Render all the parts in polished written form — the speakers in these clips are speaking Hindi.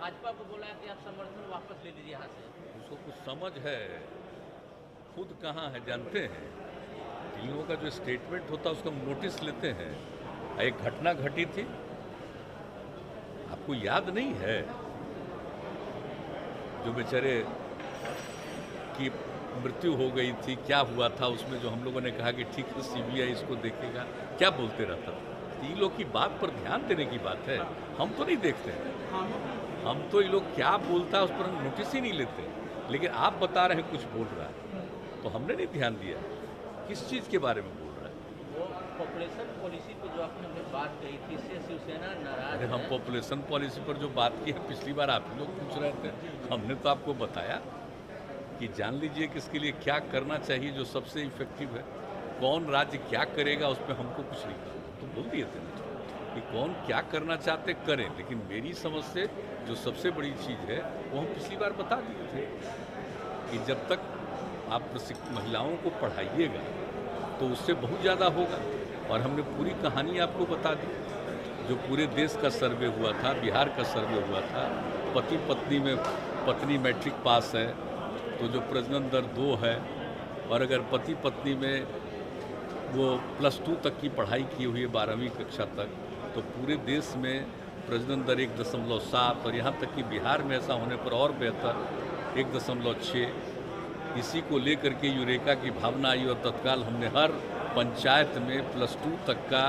भाजपा को बोला है कि आप समर्थन वापस ले लीजिए यहाँ से। उसको कुछ समझ है, खुद कहाँ है जानते हैं। इन लोगों का जो स्टेटमेंट होता है उसका नोटिस लेते हैं। एक घटना घटी थी, आपको याद नहीं है, जो बेचारे की मृत्यु हो गई थी, क्या हुआ था उसमें, जो हम लोगों ने कहा कि ठीक है सीबीआई इसको देखेगा, क्या बोलते रहता था। ये लोग की बात पर ध्यान देने की बात है, हम तो नहीं देखते हैं। हम तो ये लोग क्या बोलता है उस पर हम नोटिस ही नहीं लेते। लेकिन आप बता रहे हैं कुछ बोल रहा है तो हमने नहीं ध्यान दिया किस चीज़ के बारे में बोल रहा है। वो पॉपुलेशन पॉलिसी पे जो आपने बात कही थी, इससे शिवसेना नाराज है। हम पॉपुलेशन पॉलिसी पर जो बात की है, पिछली बार आप लोग पूछ रहे थे, हमने तो आपको बताया कि जान लीजिए कि इसके लिए क्या करना चाहिए जो सबसे इफेक्टिव है। कौन राज्य क्या करेगा उस पर हमको कुछ नहीं कहा, तो बोल दिए थे कि कौन क्या करना चाहते करें। लेकिन मेरी समझ से जो सबसे बड़ी चीज़ है वो हम पिछली बार बता दिए थे कि जब तक आप महिलाओं को पढ़ाइएगा तो उससे बहुत ज़्यादा होगा। और हमने पूरी कहानी आपको बता दी, जो पूरे देश का सर्वे हुआ था, बिहार का सर्वे हुआ था। पति पत्नी में पत्नी मैट्रिक पास है तो जो प्रजनन दर 2 है, और अगर पति पत्नी में वो +2 तक की पढ़ाई की हुई है 12वीं कक्षा तक, तो पूरे देश में प्रजनन दर 1.7, और यहाँ तक कि बिहार में ऐसा होने पर और बेहतर 1.6। इसी को लेकर के यूरेका की भावना आई और तत्काल हमने हर पंचायत में +2 तक का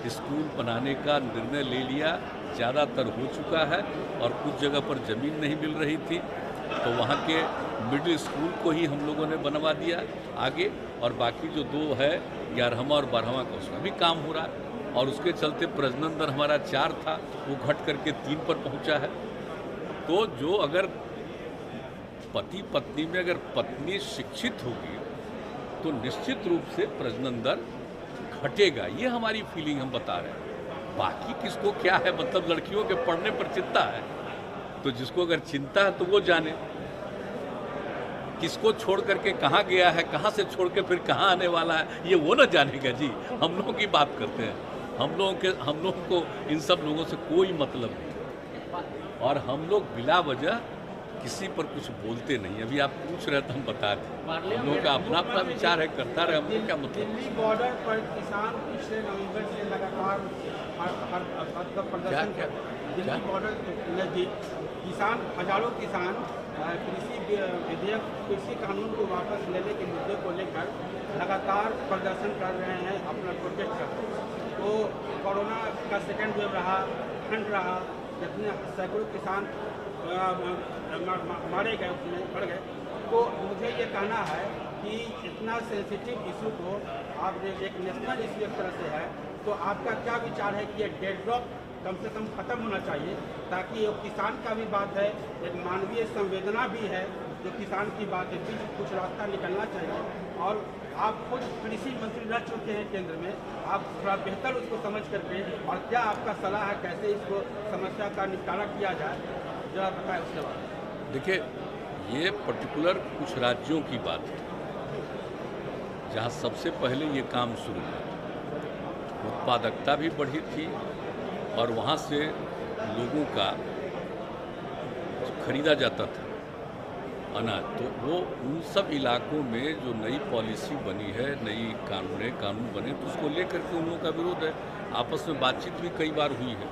स्कूल बनाने का निर्णय ले लिया। ज़्यादातर हो चुका है और कुछ जगह पर ज़मीन नहीं मिल रही थी तो वहाँ के मिडिल स्कूल को ही हम लोगों ने बनवा दिया आगे, और बाकी जो 2 है 11वां और 12वां का उसका भी काम हो रहा है। और उसके चलते प्रजनन दर हमारा 4 था, वो घट करके 3 पर पहुंचा है। तो जो अगर पति पत्नी में अगर पत्नी शिक्षित होगी तो निश्चित रूप से प्रजनन दर घटेगा, ये हमारी फीलिंग हम बता रहे हैं। बाकी किसको क्या है, मतलब लड़कियों के पढ़ने पर चिंता है तो जिसको अगर चिंता है तो वो जाने, किसको छोड़ करके कहाँ गया है, कहाँ से छोड़ के फिर कहाँ आने वाला है, ये वो ना जानेगा जी। हम लोगों की बात करते हैं, हम लोगों को इन सब लोगों से कोई मतलब नहीं, और हम लोग बिला वजह किसी पर कुछ बोलते नहीं। अभी आप पूछ रहे थे, हम बता दें, हम लोगों का अपना अपना विचार है, करता रहे, हमको क्या मतलब। दिल्ली बॉर्डर पर किसान पिछले नवंबर से लगातार प्रदर्शन कर, दिल्ली बॉर्डर नजदीक किसान, हजारों किसान कृषि विधेयक, कृषि कानून को वापस लेने के मुद्दे को लेकर लगातार प्रदर्शन कर रहे हैं, अपना प्रोटेस्ट कर रहे हैं। तो कोरोना का सेकेंड वेव रहा, ठंड रहा, जितने सैकड़ों किसान मारे गए, उसमें पड़ गए। तो मुझे ये कहना है कि इतना सेंसिटिव इशू को आप एक नेशनल इशू एक तरह से है, तो आपका क्या विचार है कि ये डेडलॉक कम से कम खत्म होना चाहिए, ताकि ये किसान का भी बात है, एक मानवीय संवेदना भी है जो किसान की बात है, बीच कुछ रास्ता निकलना चाहिए। और आप खुद कृषि मंत्री रह चुके हैं केंद्र में, आप थोड़ा बेहतर उसको समझ करके, और क्या आपका सलाह है कैसे इसको समस्या का निपटारा किया जाए, जरा बताएं उसके बाद। देखिए, ये पर्टिकुलर कुछ राज्यों की बात है जहाँ सबसे पहले ये काम शुरू हुआ, उत्पादकता भी बढ़ी थी और वहाँ से लोगों का खरीदा जाता था अनाज। तो वो उन सब इलाकों में जो नई पॉलिसी बनी है, नई कानून बने, तो उसको लेकर के उन लोगों का विरोध है। आपस में बातचीत भी कई बार हुई है,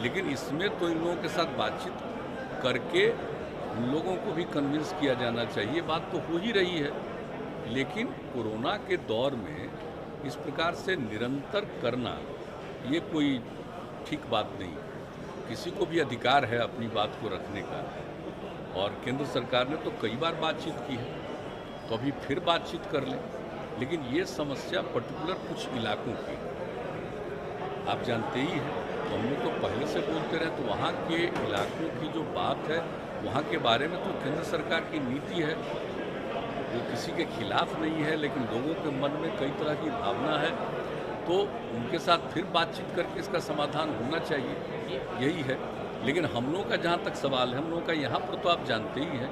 लेकिन इसमें तो इन लोगों के साथ बातचीत करके उन लोगों को भी कन्विंस किया जाना चाहिए। बात तो हो ही रही है, लेकिन कोरोना के दौर में इस प्रकार से निरंतर करना ये कोई ठीक बात नहीं। किसी को भी अधिकार है अपनी बात को रखने का, और केंद्र सरकार ने तो कई बार बातचीत की है, तो अभी फिर बातचीत कर लें। लेकिन ये समस्या पर्टिकुलर कुछ इलाकों की, आप जानते ही हैं, तो हम लोग तो पहले से बोलते रहे, तो वहाँ के इलाकों की जो बात है, वहाँ के बारे में तो केंद्र सरकार की नीति है, वो किसी के खिलाफ नहीं है, लेकिन लोगों के मन में कई तरह की भावना है, तो उनके साथ फिर बातचीत करके इसका समाधान होना चाहिए, यही है। लेकिन हम लोगों का जहाँ तक सवाल है, हम लोगों का यहाँ पर तो आप जानते ही हैं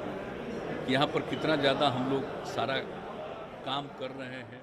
कि यहाँ पर कितना ज़्यादा हम लोग सारा काम कर रहे हैं।